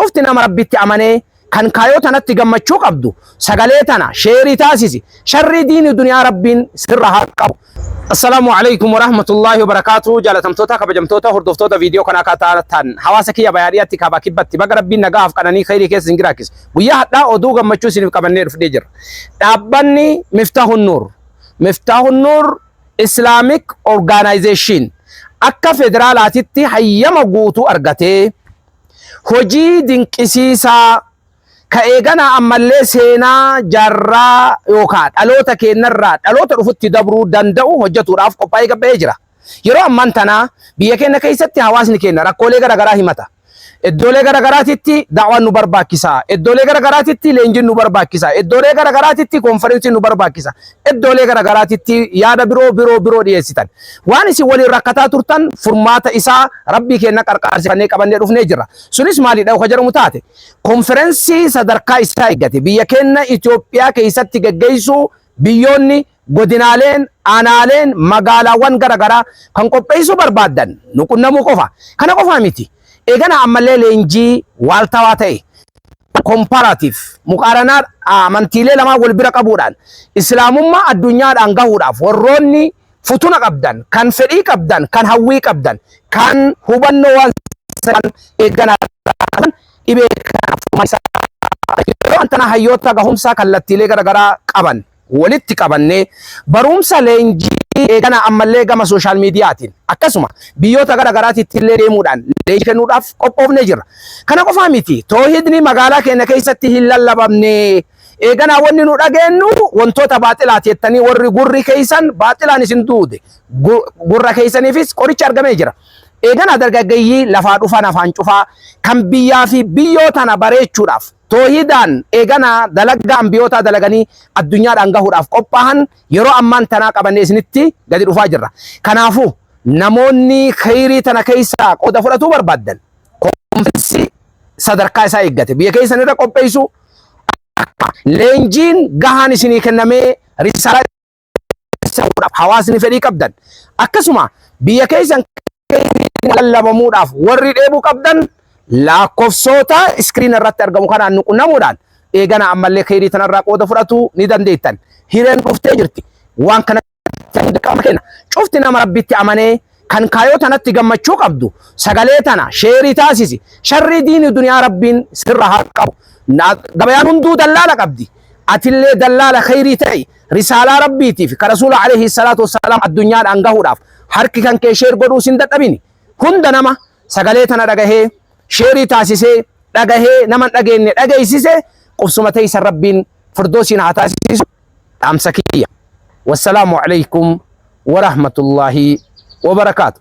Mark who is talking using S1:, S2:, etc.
S1: شفتنا مربيتي أماني كان كايوتنا تجمع شوك عبدو سجلتنا شيري تاسيسي شر دين الدنيا ربين سرها قبو. السلام عليكم ورحمة الله وبركاته. جالتم توتا كبجمتوتا هردفتوتا فيديو كنا كاتارتان حواسك يا بيارياتي كباكبتي بقرب بين نجاف كناني خيري كيس إنجراكيس ويا حتى أدوغ مچو سينف كبنير في ديجر تابني مفتاح النور إسلاميك أورجانيزيشن أكا فدرالاتي حيما قوتو أرغتي هجي دينكسيسا كأيغانا أمالي سينا جارا يوكاد ألوتا كينرات ألوتا رفت دبرو دندو هجتو راف قبايقا بيجرا يرو أمانتنا بيكينا كيستي حواسني كينا ركولي غرغرا همتا الدولة غرغراتي دعوة نبر باكسا الدولة غرغراتي لينجين نبر باكسا الدولة غرغراتي كونفرنسي نبر باكسا الدولة غرغراتي يادا برو ديستان وانسي ولي ركتا ترتن فرماتا إسا ربي كينا كاركار سيفانيك أباني رفني جرا سونيس مالي داو خجر متاتي كونفرنسي صدركا إسا إيغاتي بيكينا إثيوبيا كيستي جيسو بيوني godinaaleen aanaaleen magaalaawwan garagara kan qopheessu barbaadan nuqunnamuu qofa kana qofa miti eegana ammallee leenjii waaltawaa ta'e comparative muqaaranaa amantiilee lama wal bira qabuudhaan islaamummaa addunyaadhaan gahuudhaaf warroonni futuna qabdan kan fedhii qabdan kan hawwii qabdan kan hubannoo waan san eegana dhibee kan antana hayyoota gahumsaa kallattiilee garagaraa qaban walitti qabanne barumsa leenjii eegana ammallee gama social mediaatiin akkasuma biyyoota garagaraatitti illee deemuudhaan leenjii kennuudhaaf qophoofne jirra. Kana qofaa miti toohidni magaalaa keenya keessatti hin lallabamne eegana wanni nu dhageenyu wantoota baaxilaati jettanii warri gurri keessan baaxilaan isin duude gurra keessaniifis qoricha argamee jira. Eegana dargaggeeyyii lafaa dhufan afaan cufaa kan biyyaa fi biyyootana bareechuudhaaf toohidaan eegana dalagaan biyyoota dalaganii addunyaadhaan gahuudhaaf qophaa'an yeroo ammaan tanaa qabannee isinitti gadi dhufaa jirra. Kanaafuu namoonni khayrii tana keessaa qooda fudhatuu barbaadan konfiraansii sadarkaa isaa eeggate biyya keessan irra qopheessu leenjiin gahaan isinii kennamee risaalaa hawaasni fedhii qabdan akkasuma biyya keessan lallabamuudhaaf warri dheebuu qabdan lakkoofsota iskiriin irratti argamu kanaan nuqunnamuudhaan eegana ammallee khayrii tanarraa qooda fudhatu ni dandeettan. Hireen dhuftee jirti waan kana dirqama kenna cufti nama rabbitti amanee kan kaayoo tanatti gammachuu qabdu sagalee tana sheerii taasisi sharri diini duniyaa rabbiin sirraa qabu gabayaan hunduu dallaala qabdi atillee dallaala khayrii ta'i risaalaa rabbiitiif ka rasuula alayhi salaatu wassalaam addunyaadhaan gahuudhaaf harki kan kee sheer godhuu sin dadhabini hunda nama sagalee tana dhagahee sheerii taasisee dhagahee nama dhageenye dhageessise qubsuma teessan rabbiin firdoosiin haa taasisu dhaamsa kiyya. Wassalaamu alaykum wa rahmatullaahi wa barakaatu.